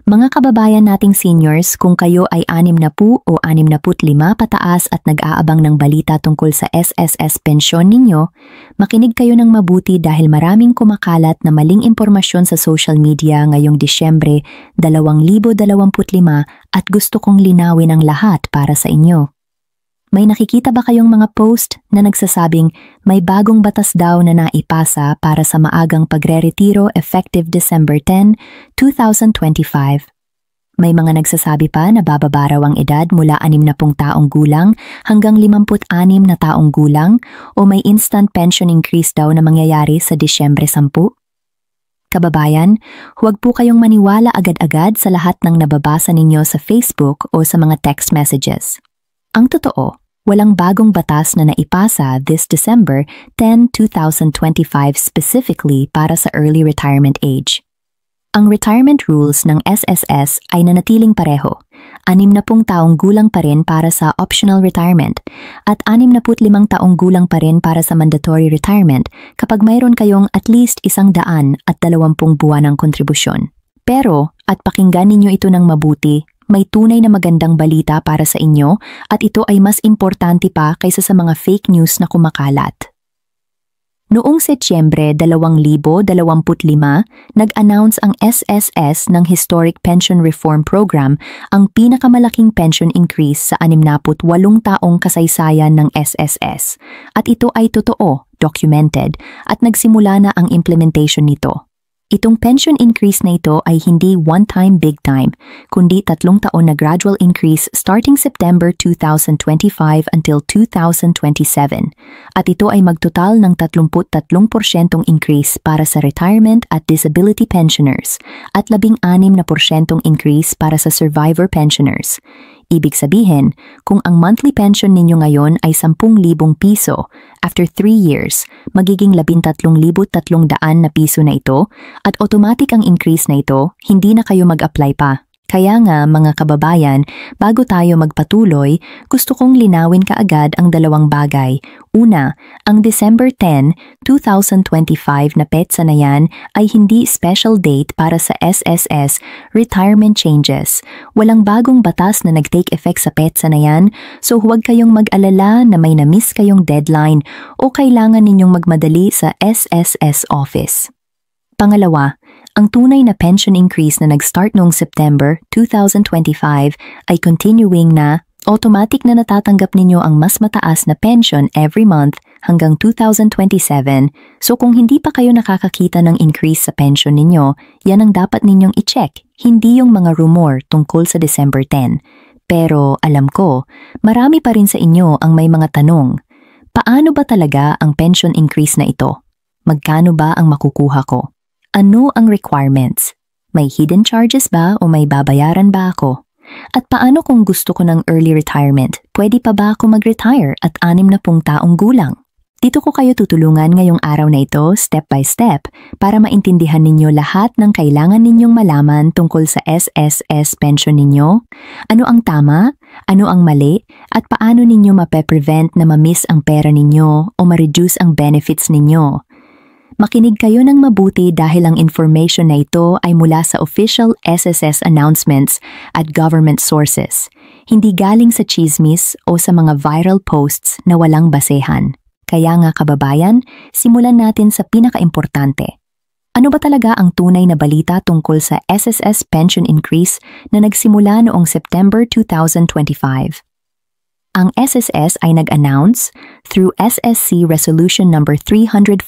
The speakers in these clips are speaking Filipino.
Mga kababayan nating seniors, kung kayo ay 60 o 65 pataas at nag-aabang ng balita tungkol sa SSS pensyon ninyo, makinig kayo ng mabuti dahil maraming kumakalat na maling impormasyon sa social media ngayong Disyembre 2025 at gusto kong linawin ang lahat para sa inyo. May nakikita ba kayong mga post na nagsasabing may bagong batas daw na naipasa para sa maagang pagre-retiro effective December 10, 2025? May mga nagsasabi pa na bababa raw ang edad mula 60 taong gulang hanggang 56 na taong gulang o may instant pension increase daw na mangyayari sa Disyembre 10? Kababayan, huwag po kayong maniwala agad-agad sa lahat ng nababasa ninyo sa Facebook o sa mga text messages. Ang totoo, walang bagong batas na naipasa this December 10, 2025 specifically para sa early retirement age. Ang retirement rules ng SSS ay nanatiling pareho, 60 taong gulang pa rin para sa optional retirement at 65 taong gulang pa rin para sa mandatory retirement kapag mayroon kayong at least 120 buwan ng kontribusyon. Pero, at pakinggan ninyo ito ng mabuti, may tunay na magandang balita para sa inyo at ito ay mas importante pa kaysa sa mga fake news na kumakalat. Noong Setyembre 2025, nag-announce ang SSS ng Historic Pension Reform Program, ang pinakamalaking pension increase sa 68 taong kasaysayan ng SSS. At ito ay totoo, documented, at nagsimula na ang implementation nito. Itong pension increase na ito ay hindi one-time big time, kundi 3 taon na gradual increase starting September 2025 until 2027. At ito ay magtotal ng 33% increase para sa retirement at disability pensioners at 16% increase para sa survivor pensioners. Ibig sabihin, kung ang monthly pension ninyo ngayon ay 10,000 piso, after 3 years, magiging 13,300 na piso na ito at automatic ang increase na ito, hindi na kayo mag-apply pa. Kaya nga mga kababayan, bago tayo magpatuloy, gusto kong linawin kaagad ang dalawang bagay. Una, ang December 10, 2025 na petsa na yan ay hindi special date para sa SSS retirement changes. Walang bagong batas na nag-take effect sa petsa na yan, so huwag kayong mag-alala na may na-miss kayong deadline o kailangan ninyong magmadali sa SSS office. Pangalawa, ang tunay na pension increase na nag-start noong September 2025 ay continuing na automatic na natatanggap ninyo ang mas mataas na pension every month hanggang 2027. So kung hindi pa kayo nakakakita ng increase sa pension ninyo, yan ang dapat ninyong i-check, hindi yung mga rumor tungkol sa December 10. Pero alam ko, marami pa rin sa inyo ang may mga tanong. Paano ba talaga ang pension increase na ito? Magkano ba ang makukuha ko? Ano ang requirements? May hidden charges ba o may babayaran ba ako? At paano kung gusto ko ng early retirement? Pwede pa ba ako mag-retire at 60 taong gulang? Dito ko kayo tutulungan ngayong araw na ito step by step para maintindihan ninyo lahat ng kailangan ninyong malaman tungkol sa SSS pension ninyo, ano ang tama, ano ang mali, at paano ninyo mape-prevent na ma-miss ang pera ninyo o ma-reduce ang benefits ninyo. Makinig kayo ng mabuti dahil ang information na ito ay mula sa official SSS announcements at government sources, hindi galing sa chismis o sa mga viral posts na walang basehan. Kaya nga kababayan, simulan natin sa pinaka-importante. Ano ba talaga ang tunay na balita tungkol sa SSS pension increase na nagsimula noong September 2025? Ang SSS ay nag-announce through SSC Resolution No. 340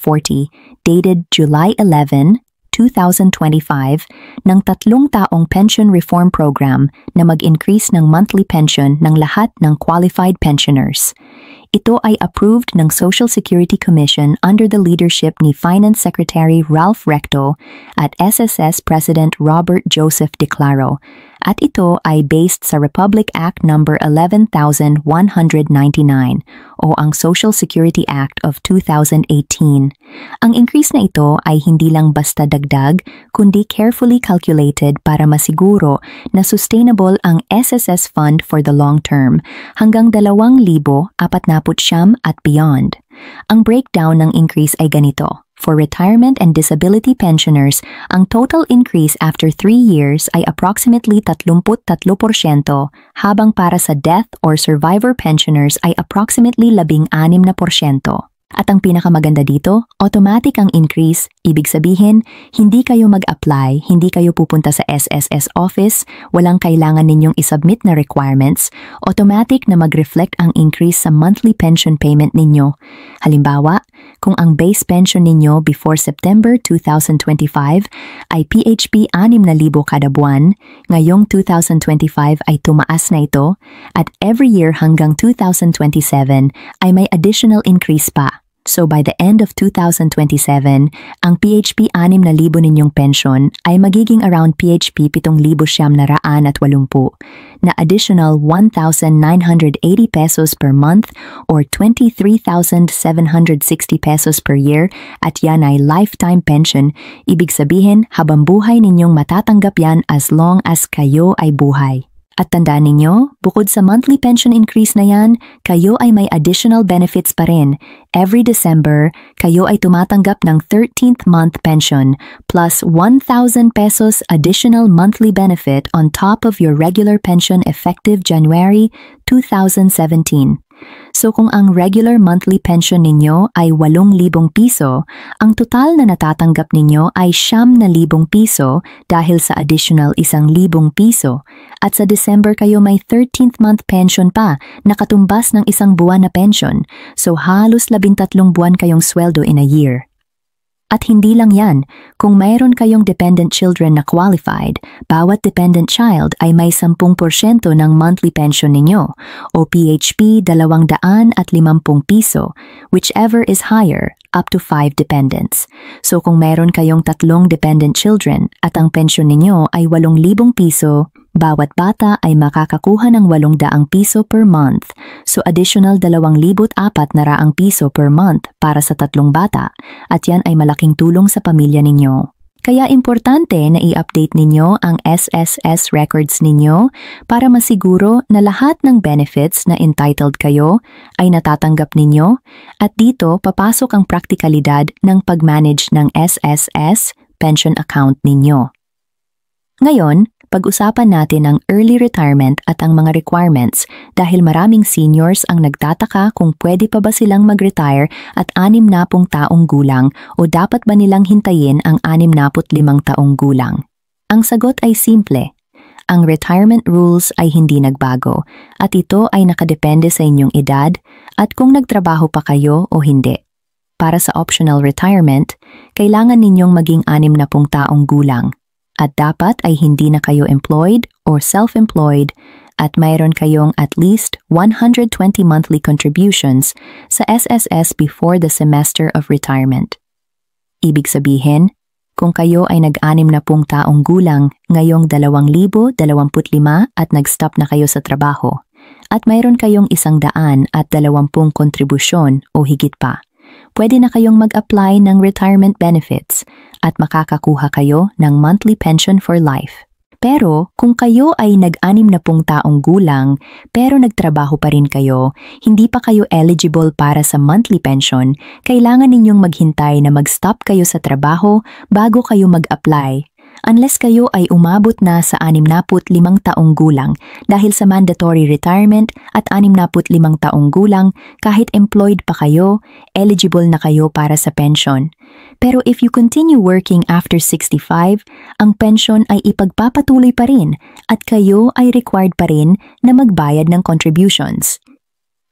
dated July 11, 2025 ng 3 taong pension reform program na mag-increase ng monthly pension ng lahat ng qualified pensioners. Ito ay approved ng Social Security Commission under the leadership ni Finance Secretary Ralph Recto at SSS President Robert Joseph Declaro. At ito ay based sa Republic Act No. 11,199 o ang Social Security Act of 2018. Ang increase na ito ay hindi lang basta dagdag, kundi carefully calculated para masiguro na sustainable ang SSS fund for the long term hanggang 2,049 at beyond. Ang breakdown ng increase ay ganito. For retirement and disability pensioners, ang total increase after 3 years ay approximately 33%, habang para sa death or survivor pensioners ay approximately 16%. At ang pinakamaganda dito, automatic ang increase, ibig sabihin, hindi kayo mag-apply, hindi kayo pupunta sa SSS office, walang kailangan ninyong isubmit na requirements, automatic na mag-reflect ang increase sa monthly pension payment ninyo. Halimbawa, kung ang base pension ninyo before September 2025 ay PHP 6,000 kada buwan, ngayong 2025 ay tumaas na ito, at every year hanggang 2027 ay may additional increase pa. So by the end of 2027, ang PHP 6,000 ninyong pension ay magiging around PHP 7,980 na additional 1,980 pesos per month or 23,760 pesos per year, at yan ay lifetime pension. Ibig sabihin, habang buhay ninyong matatanggap yan as long as kayo ay buhay. At tandaan ninyo, bukod sa monthly pension increase na yan, kayo ay may additional benefits pa rin. Every December, kayo ay tumatanggap ng 13th month pension plus 1,000 pesos additional monthly benefit on top of your regular pension effective January 2017. So kung ang regular monthly pension ninyo ay 8,000 piso, ang total na natatanggap ninyo ay 9,000 piso dahil sa additional 1,000 piso. At sa December kayo may 13th month pension pa na katumbas ng 1 buwan na pension, so halos 13 buwan kayong sweldo in a year. At hindi lang yan, kung mayroon kayong dependent children na qualified, bawat dependent child ay may 10% ng monthly pension ninyo o PHP 250 piso, whichever is higher, up to 5 dependents. So kung mayroon kayong 3 dependent children at ang pension ninyo ay 8,000 piso, bawat bata ay makakakuha ng 800 piso per month, so additional 2,400 piso per month para sa 3 bata, at yan ay malaking tulong sa pamilya ninyo. Kaya importante na i-update ninyo ang SSS records ninyo para masiguro na lahat ng benefits na entitled kayo ay natatanggap ninyo, at dito papasok ang praktikalidad ng pag-manage ng SSS pension account ninyo. Ngayon, pag-usapan natin ang early retirement at ang mga requirements dahil maraming seniors ang nagtataka kung pwede pa ba silang mag-retire at 60 taong gulang o dapat ba nilang hintayin ang 65 taong gulang. Ang sagot ay simple. Ang retirement rules ay hindi nagbago at ito ay nakadepende sa inyong edad at kung nagtrabaho pa kayo o hindi. Para sa optional retirement, kailangan ninyong maging 60 taong gulang. At dapat ay hindi na kayo employed or self-employed at mayroon kayong at least 120 monthly contributions sa SSS before the semester of retirement. Ibig sabihin, kung kayo ay nag-60 taong gulang ngayong 2025 at nag-stop na kayo sa trabaho at mayroon kayong 120 kontribusyon o higit pa, pwede na kayong mag-apply ng retirement benefits at makakakuha kayo ng monthly pension for life. Pero kung kayo ay nag-60 taong gulang pero nagtrabaho pa rin kayo, hindi pa kayo eligible para sa monthly pension, kailangan ninyong maghintay na mag-stop kayo sa trabaho bago kayo mag-apply. Unless kayo ay umabot na sa 65 taong gulang dahil sa mandatory retirement at 65 taong gulang, kahit employed pa kayo, eligible na kayo para sa pension. Pero if you continue working after 65, ang pension ay ipagpapatuloy pa rin at kayo ay required pa rin na magbayad ng contributions.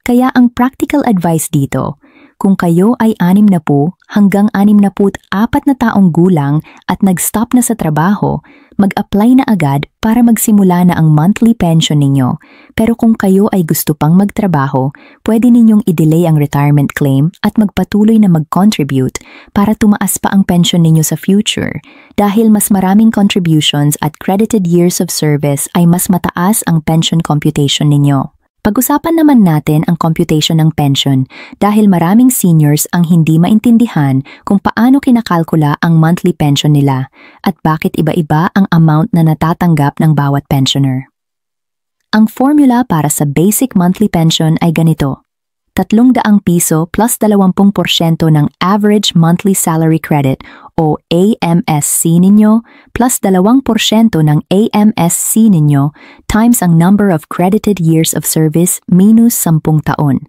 Kaya ang practical advice dito, kung kayo ay 60 hanggang 64 na taong gulang at nag-stop na sa trabaho, mag-apply na agad para magsimula na ang monthly pension ninyo. Pero kung kayo ay gusto pang magtrabaho, pwede ninyong i-delay ang retirement claim at magpatuloy na mag-contribute para tumaas pa ang pension ninyo sa future. Dahil mas maraming contributions at credited years of service ay mas mataas ang pension computation ninyo. Pag-usapan naman natin ang computation ng pension dahil maraming seniors ang hindi maintindihan kung paano kinakalkula ang monthly pension nila at bakit iba-iba ang amount na natatanggap ng bawat pensioner. Ang formula para sa basic monthly pension ay ganito. ₱300 plus 20% ng average monthly salary credit o AMSC ninyo plus 2% ng AMSC ninyo times ang number of credited years of service minus 10 taon.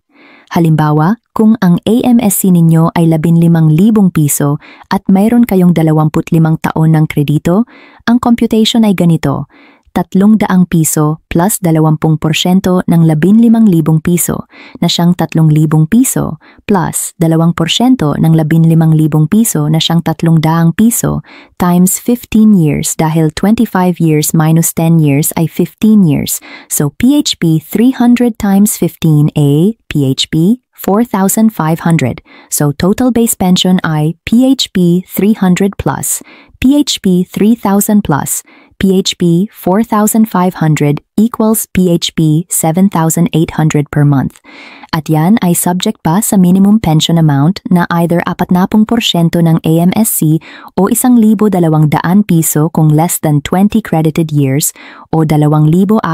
Halimbawa, kung ang AMSC ninyo ay ₱15,000 at mayroon kayong 25 taon ng kredito, ang computation ay ganito: ₱300 plus 20% ng ₱15,000 na siyang ₱3,000 plus 2% ng ₱15,000 na siyang ₱300 times 15 years dahil 25 years minus 10 years ay 15 years. So PHP 300 times 15 ay PHP 4,500. So total base pension ay PHP 300 plus, PHP 3,000 plus, PHP 4,500 equals PHP 7,800 per month. At yan ay subject pa sa minimum pension amount na either 40% ng AMSC o ₱1,200 kung less than 20 credited years o ₱2,400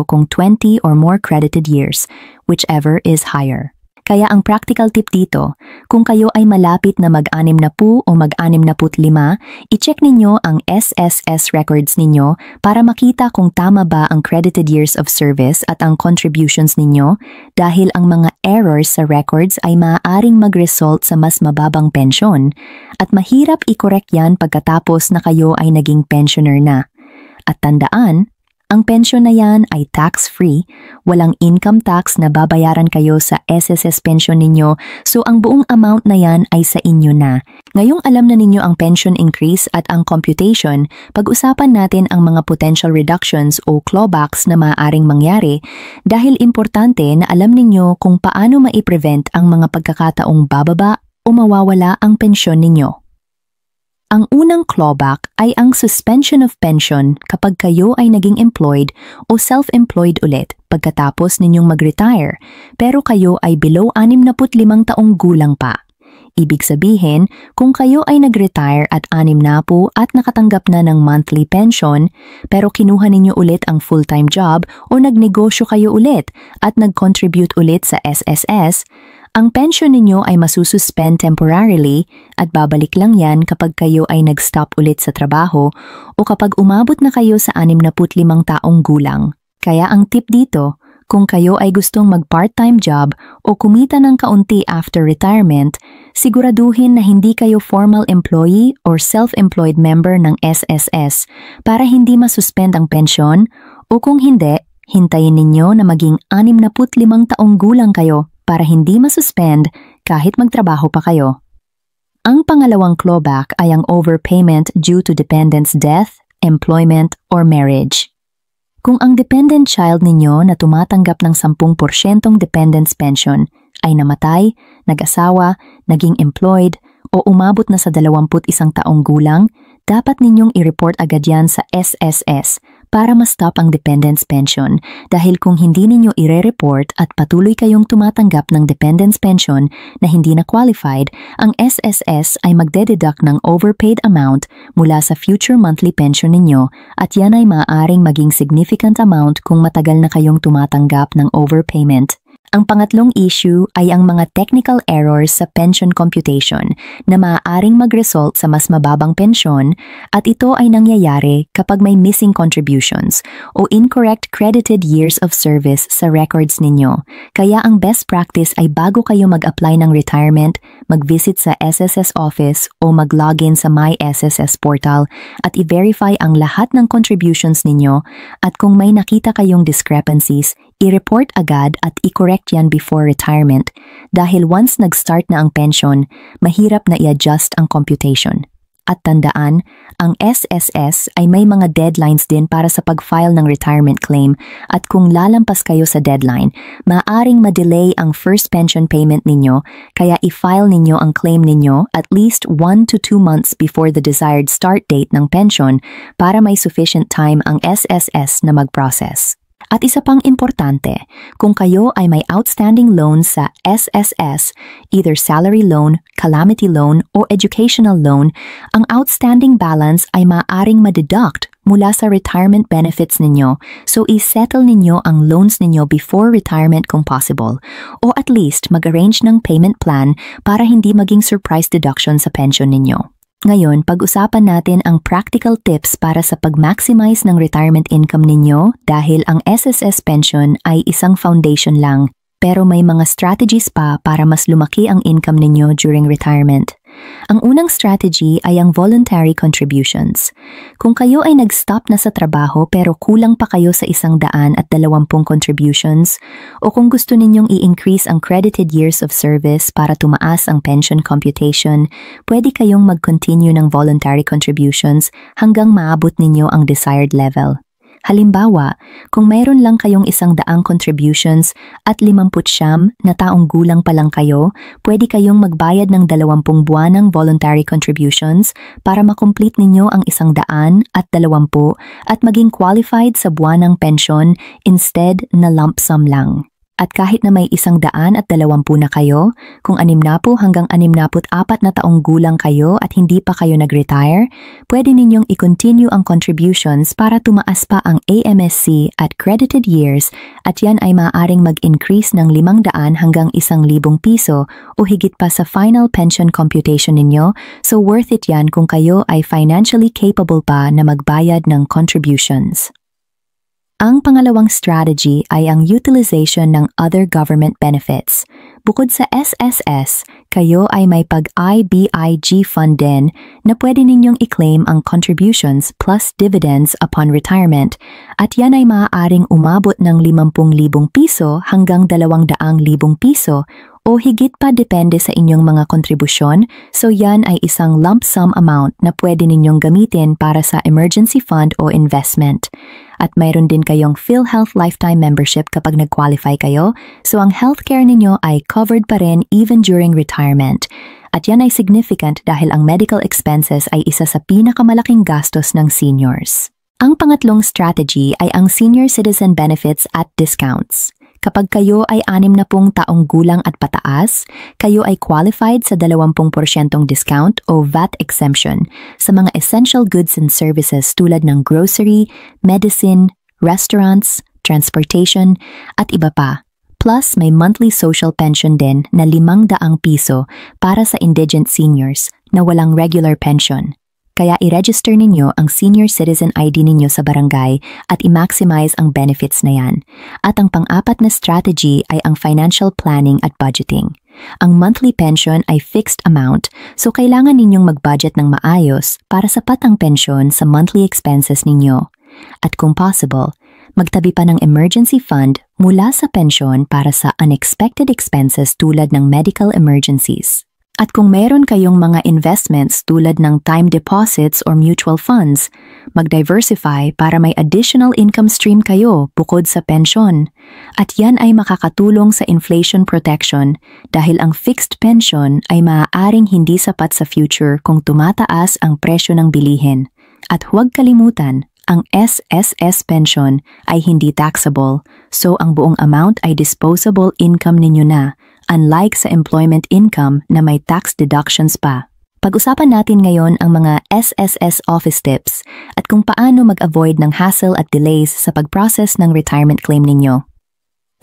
kung 20 or more credited years, whichever is higher. Kaya ang practical tip dito, kung kayo ay malapit na mag-60 o mag-65, i-check ninyo ang SSS records ninyo para makita kung tama ba ang credited years of service at ang contributions ninyo dahil ang mga errors sa records ay maaaring mag-result sa mas mababang pensyon at mahirap i-correct yan pagkatapos na kayo ay naging pensioner na. At tandaan, ang pensyon na yan ay tax-free, walang income tax na babayaran kayo sa SSS pension ninyo, so ang buong amount na yan ay sa inyo na. Ngayong alam na ninyo ang pension increase at ang computation, pag-usapan natin ang mga potential reductions o clawbacks na maaaring mangyari dahil importante na alam ninyo kung paano mai-prevent ang mga pagkakataong bababa o mawawala ang pensyon ninyo. Ang unang clawback ay ang suspension of pension kapag kayo ay naging employed o self-employed ulit pagkatapos ninyong mag-retire pero kayo ay below 65 taong gulang pa. Ibig sabihin, kung kayo ay nag-retire at 60 at nakatanggap na ng monthly pension pero kinuha ninyo ulit ang full-time job o nagnegosyo kayo ulit at nag-contribute ulit sa SSS, ang pension ninyo ay masususpend temporarily at babalik lang yan kapag kayo ay nag-stop ulit sa trabaho o kapag umabot na kayo sa 65 taong gulang. Kaya ang tip dito, kung kayo ay gustong mag-part-time job o kumita ng kaunti after retirement, siguraduhin na hindi kayo formal employee or self-employed member ng SSS para hindi masuspend ang pension o kung hindi, hintayin ninyo na maging 65 taong gulang kayo para hindi masuspend kahit magtrabaho pa kayo. Ang pangalawang clawback ay ang overpayment due to dependent's death, employment, or marriage. Kung ang dependent child ninyo na tumatanggap ng 10% dependence pension ay namatay, nag-asawa, naging employed, o umabot na sa 21 taong gulang, dapat ninyong i-report agad yan sa SSS para ma-stop ang dependence pension dahil kung hindi ninyo i-report at patuloy kayong tumatanggap ng dependence pension na hindi na qualified, ang SSS ay magdededuct ng overpaid amount mula sa future monthly pension ninyo at yan ay maaaring maging significant amount kung matagal na kayong tumatanggap ng overpayment. Ang pangatlong issue ay ang mga technical errors sa pension computation na maaaring mag-result sa mas mababang pensyon at ito ay nangyayari kapag may missing contributions o incorrect credited years of service sa records ninyo. Kaya ang best practice ay bago kayo mag-apply ng retirement, mag-visit sa SSS office o mag-login sa My SSS portal at i-verify ang lahat ng contributions ninyo at kung may nakita kayong discrepancies, i-report agad at i-correct yan before retirement dahil once nag-start na ang pension, mahirap na i-adjust ang computation. At tandaan, ang SSS ay may mga deadlines din para sa pag-file ng retirement claim at kung lalampas kayo sa deadline, maaaring ma-delay ang first pension payment ninyo kaya i-file ninyo ang claim ninyo at least 1 to 2 months before the desired start date ng pension para may sufficient time ang SSS na mag-process. At isa pang importante, kung kayo ay may outstanding loans sa SSS, either salary loan, calamity loan, o educational loan, ang outstanding balance ay maaaring ma-deduct mula sa retirement benefits ninyo, so i-settle ninyo ang loans ninyo before retirement kung possible, o at least mag-arrange ng payment plan para hindi maging surprise deduction sa pension ninyo. Ngayon, pag-usapan natin ang practical tips para sa pag-maximize ng retirement income ninyo dahil ang SSS pension ay isang foundation lang, pero may mga strategies pa para mas lumaki ang income ninyo during retirement. Ang unang strategy ay ang voluntary contributions. Kung kayo ay nag-stop na sa trabaho pero kulang pa kayo sa 120 contributions, o kung gusto ninyong i-increase ang credited years of service para tumaas ang pension computation, pwede kayong mag-continue ng voluntary contributions hanggang maabot ninyo ang desired level. Halimbawa, kung mayroon lang kayong 100 contributions at 50 na taong gulang pa lang kayo, pwede kayong magbayad ng 20 buwanang voluntary contributions para makomplete ninyo ang 100 at 20 at maging qualified sa buwanang pensyon instead na lump sum lang. At kahit na may 120 na kayo, kung 60 hanggang 64 na taong gulang kayo at hindi pa kayo nag-retire, pwede ninyong i-continue ang contributions para tumaas pa ang AMSC at credited years at yan ay maaaring mag-increase ng 500 hanggang 1,000 piso o higit pa sa final pension computation ninyo, so worth it yan kung kayo ay financially capable pa na magbayad ng contributions. Ang pangalawang strategy ay ang utilization ng other government benefits. Bukod sa SSS, kayo ay may pag-IBIG fund din na pwede ninyong i-claim ang contributions plus dividends upon retirement at yan ay maaaring umabot ng 50,000 piso hanggang 200,000 piso o higit pa depende sa inyong mga kontribusyon, so yan ay isang lump sum amount na pwede ninyong gamitin para sa emergency fund o investment. At mayroon din kayong PhilHealth Lifetime Membership kapag nag-qualify kayo, so ang healthcare ninyo ay covered pa rin even during retirement. At yan ay significant dahil ang medical expenses ay isa sa pinakamalaking gastos ng seniors. Ang pangatlong strategy ay ang senior citizen benefits at discounts. Kapag kayo ay 60 taong gulang at pataas, kayo ay qualified sa 20% discount o VAT exemption sa mga essential goods and services tulad ng grocery, medicine, restaurants, transportation, at iba pa. Plus, may monthly social pension din na 500 piso para sa indigent seniors na walang regular pension. Kaya i-register ninyo ang senior citizen ID ninyo sa barangay at i-maximize ang benefits na yan. At ang pang-apat na strategy ay ang financial planning at budgeting. Ang monthly pension ay fixed amount, so kailangan ninyong mag-budget ng maayos para sapat ang pensyon sa monthly expenses ninyo. At kung possible, magtabi pa ng emergency fund mula sa pensyon para sa unexpected expenses tulad ng medical emergencies. At kung meron kayong mga investments tulad ng time deposits or mutual funds, mag-diversify para may additional income stream kayo bukod sa pensyon. At yan ay makakatulong sa inflation protection dahil ang fixed pension ay maaaring hindi sapat sa future kung tumataas ang presyo ng bilihin. At huwag kalimutan, ang SSS pension ay hindi taxable, so ang buong amount ay disposable income ninyo na, unlike sa employment income na may tax deductions pa. Pag-usapan natin ngayon ang mga SSS office tips at kung paano mag-avoid ng hassle at delays sa pag-process ng retirement claim ninyo.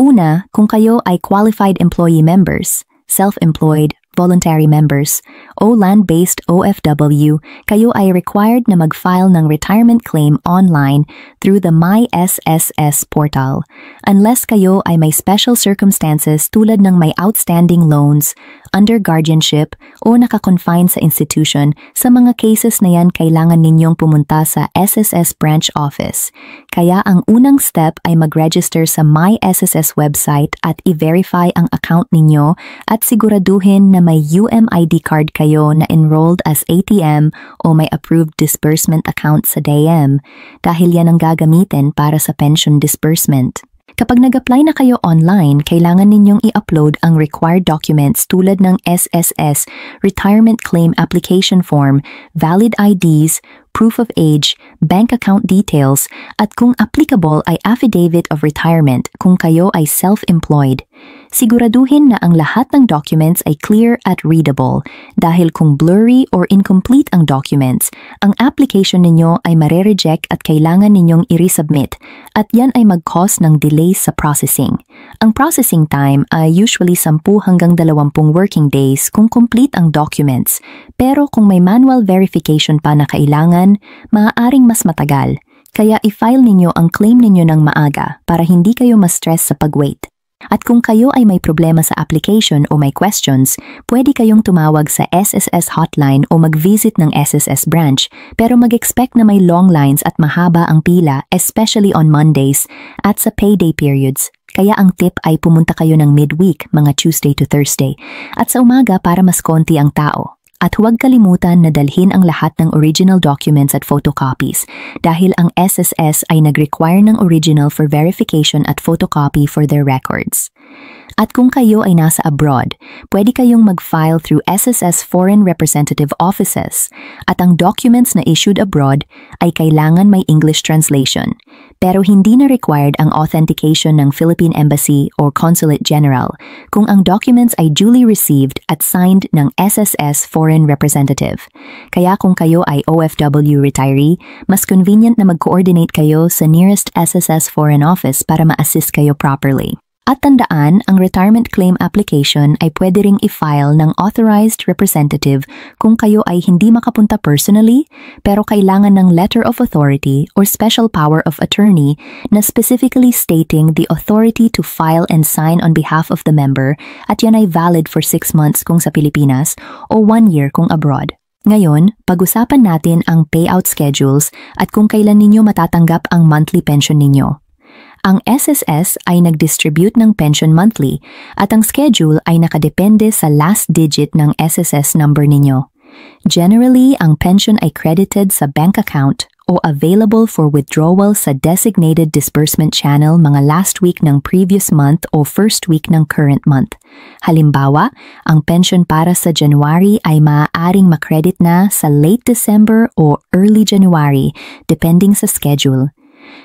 Una, kung kayo ay qualified employee members, self-employed, voluntary members, o land-based OFW, kayo ay required na mag-file ng retirement claim online through the MySSS portal. Unless kayo ay may special circumstances tulad ng may outstanding loans, under guardianship, o naka-confine sa institution, sa mga cases na yan kailangan ninyong pumunta sa SSS branch office. Kaya ang unang step ay mag-register sa MySSS website at i-verify ang account ninyo at siguraduhin na may UMID card kayo na enrolled as ATM o may approved disbursement account sa DAM dahil yan ang gagamitin para sa pension disbursement. Kapag nag-apply na kayo online, kailangan ninyong i-upload ang required documents tulad ng SSS, Retirement Claim Application Form, valid IDs, proof of age, bank account details, at kung applicable ay affidavit of retirement kung kayo ay self-employed. Siguraduhin na ang lahat ng documents ay clear at readable dahil kung blurry or incomplete ang documents, ang application ninyo ay mare-reject at kailangan ninyong i-resubmit at yan ay mag-cause ng delays sa processing. Ang processing time ay usually 10 hanggang 20 working days kung complete ang documents, pero kung may manual verification pa na kailangan, maaaring mas matagal. Kaya i-file ninyo ang claim ninyo ng maaga para hindi kayo ma-stress sa pag-wait. At kung kayo ay may problema sa application o may questions, pwede kayong tumawag sa SSS hotline o mag-visit ng SSS branch, pero mag-expect na may long lines at mahaba ang pila, especially on Mondays at sa payday periods. Kaya ang tip ay pumunta kayo ng midweek, mga Tuesday to Thursday, at sa umaga para mas konti ang tao. At huwag kalimutan na dalhin ang lahat ng original documents at photocopies dahil ang SSS ay nag-require ng original for verification at photocopy for their records. At kung kayo ay nasa abroad, pwede kayong mag-file through SSS Foreign Representative Offices at ang documents na issued abroad ay kailangan may English translation. Pero hindi na required ang authentication ng Philippine Embassy or Consulate General kung ang documents ay duly received at signed ng SSS Foreign Representative. Kaya kung kayo ay OFW retiree, mas convenient na mag-coordinate kayo sa nearest SSS Foreign Office para ma-assist kayo properly. At tandaan, ang retirement claim application ay pwede ring i-file ng authorized representative kung kayo ay hindi makapunta personally, pero kailangan ng letter of authority or special power of attorney na specifically stating the authority to file and sign on behalf of the member at yan ay valid for 6 months kung sa Pilipinas o 1 year kung abroad. Ngayon, pag-usapan natin ang payout schedules at kung kailan ninyo matatanggap ang monthly pension ninyo. Ang SSS ay nag-distribute ng pension monthly at ang schedule ay nakadepende sa last digit ng SSS number ninyo. Generally, ang pension ay credited sa bank account o available for withdrawal sa designated disbursement channel mga last week ng previous month o first week ng current month. Halimbawa, ang pension para sa January ay maaaring makredit na sa late December o early January depending sa schedule.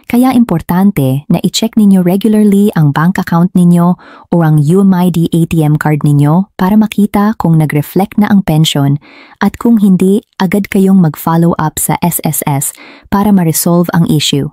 Kaya importante na i-check ninyo regularly ang bank account ninyo o ang UMID ATM card ninyo para makita kung nag-reflect na ang pension at kung hindi, agad kayong mag-follow up sa SSS para ma-resolve ang issue.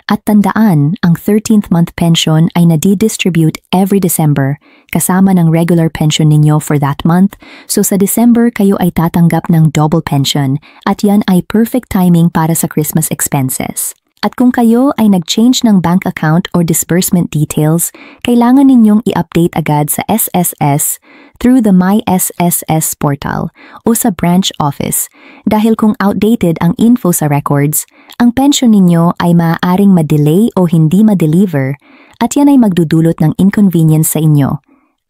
At tandaan, ang 13th month pension ay nadi-distribute every December kasama ng regular pension ninyo for that month, so sa December kayo ay tatanggap ng double pension at yan ay perfect timing para sa Christmas expenses. At kung kayo ay nag-change ng bank account or disbursement details, kailangan ninyong i-update agad sa SSS through the My SSS portal o sa branch office dahil kung outdated ang info sa records, ang pension ninyo ay maaaring ma-delay o hindi ma-deliver at yan ay magdudulot ng inconvenience sa inyo.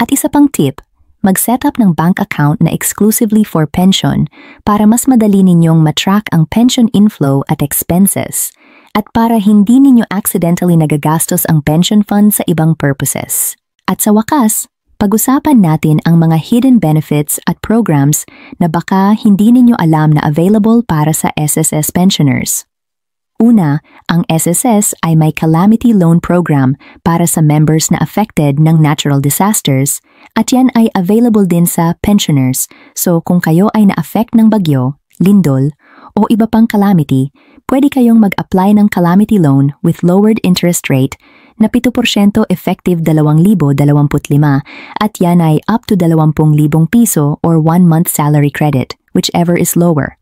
At isa pang tip, mag-set up ng bank account na exclusively for pension para mas madali ninyong matrack ang pension inflow at expenses. At para hindi ninyo accidentally nagagastos ang pension fund sa ibang purposes. At sa wakas, pag-usapan natin ang mga hidden benefits at programs na baka hindi ninyo alam na available para sa SSS pensioners. Una, ang SSS ay may calamity loan program para sa members na affected ng natural disasters at yan ay available din sa pensioners. So kung kayo ay na-affect ng bagyo, lindol, o iba pang calamity, pwede kayong mag-apply ng calamity loan with lowered interest rate na 7% effective 2025 at yan ay up to 20,000 piso or 1 month salary credit, whichever is lower.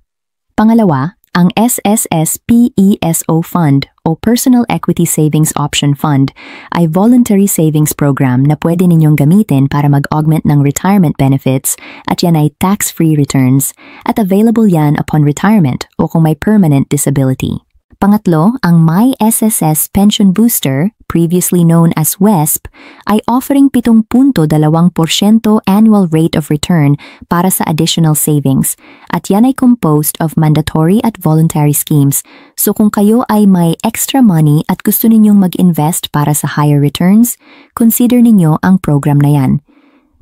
Pangalawa, ang SSS PESO Fund o Personal Equity Savings Option Fund ay voluntary savings program na pwede ninyong gamitin para mag-augment ng retirement benefits at yan ay tax-free returns at available yan upon retirement o kung may permanent disability. Pangatlo, ang My SSS Pension Booster, previously known as WESP, ay offering 7.2% annual rate of return para sa additional savings at yan ay composed of mandatory at voluntary schemes. So kung kayo ay may extra money at gusto ninyong mag-invest para sa higher returns, consider ninyo ang program na yan.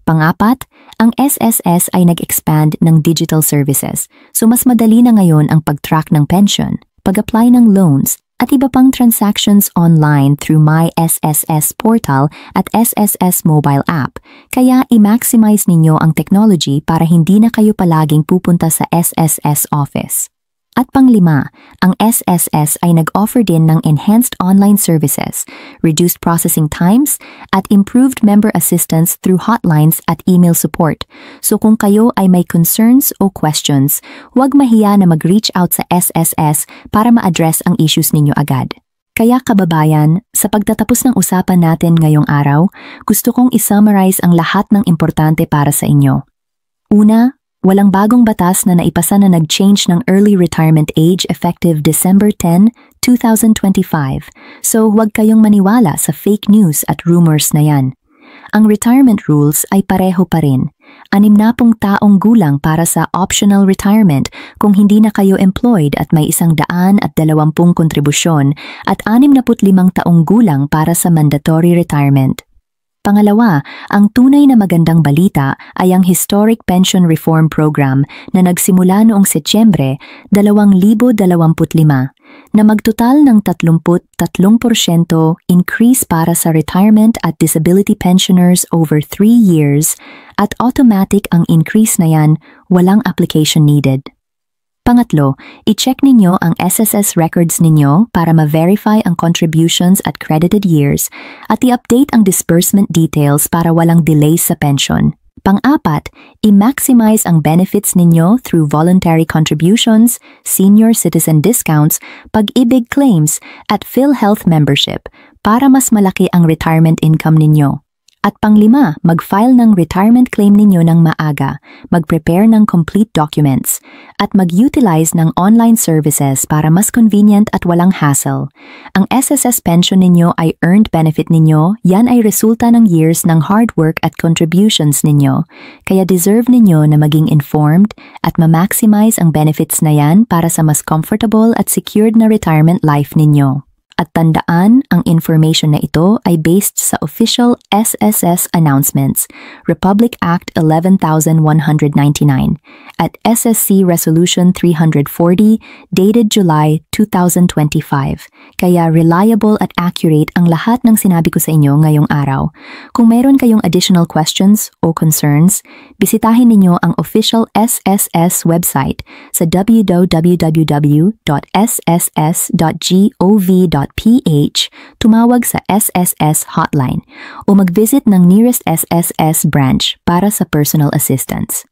Pangapat, ang SSS ay nag-expand ng digital services, so mas madali na ngayon ang pag-track ng pension, pag-apply ng loans, at iba pang transactions online through My SSS portal at SSS mobile app. Kaya i-maximize ninyo ang technology para hindi na kayo palaging pupunta sa SSS office. At panglima, ang SSS ay nag-offer din ng enhanced online services, reduced processing times, at improved member assistance through hotlines at email support. So kung kayo ay may concerns o questions, huwag mahiya na mag-reach out sa SSS para ma-address ang issues ninyo agad. Kaya kababayan, sa pagtatapos ng usapan natin ngayong araw, gusto kong isummarize ang lahat ng importante para sa inyo. Una, walang bagong batas na naipasa na nag-change ng early retirement age effective December 10, 2025. So huwag kayong maniwala sa fake news at rumors na yan. Ang retirement rules ay pareho pa rin. 60 taong gulang para sa optional retirement kung hindi na kayo employed at may 120 kontribusyon at 65 taong gulang para sa mandatory retirement. Pangalawa, ang tunay na magandang balita ay ang Historic Pension Reform Program na nagsimula noong Setyembre 2025 na magtotal ng 33% increase para sa retirement at disability pensioners over 3 years at automatic ang increase na yan, walang application needed. Pangatlo, i-check ninyo ang SSS records ninyo para ma-verify ang contributions at credited years at i-update ang disbursement details para walang delays sa pension. Pang-apat, i-maximize ang benefits ninyo through voluntary contributions, senior citizen discounts, pag-ibig claims, at PhilHealth membership para mas malaki ang retirement income ninyo. At panglima, mag-file ng retirement claim ninyo ng maaga, mag-prepare ng complete documents, at mag-utilize ng online services para mas convenient at walang hassle. Ang SSS pension ninyo ay earned benefit ninyo, yan ay resulta ng years ng hard work at contributions ninyo. Kaya deserve ninyo na maging informed at ma-maximize ang benefits na yan para sa mas comfortable at secured na retirement life ninyo. At tandaan, ang information na ito ay based sa official SSS announcements, Republic Act 11,199, at SSC Resolution 340 dated July 2025. Kaya reliable at accurate ang lahat ng sinabi ko sa inyo ngayong araw. Kung mayroon kayong additional questions o concerns, bisitahin ninyo ang official SSS website sa www.sss.gov.ph, tumawag sa SSS hotline o mag-visit ng nearest SSS branch para sa personal assistance.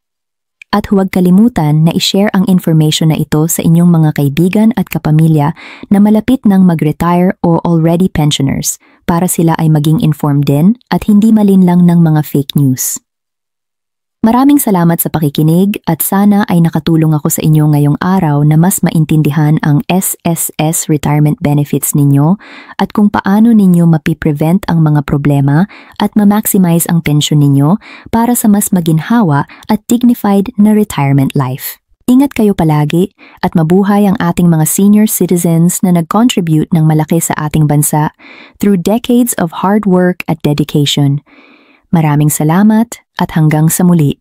At huwag kalimutan na i-share ang information na ito sa inyong mga kaibigan at kapamilya na malapit ng mag-retire o already pensioners para sila ay maging informed din at hindi malinlang ng mga fake news. Maraming salamat sa pakikinig at sana ay nakatulong ako sa inyo ngayong araw na mas maintindihan ang SSS retirement benefits ninyo at kung paano ninyo mapiprevent ang mga problema at ma-maximize ang pensyon ninyo para sa mas maginhawa at dignified na retirement life. Ingat kayo palagi at mabuhay ang ating mga senior citizens na nag-contribute ng malaki sa ating bansa through decades of hard work at dedication. Maraming salamat at hanggang sa muli.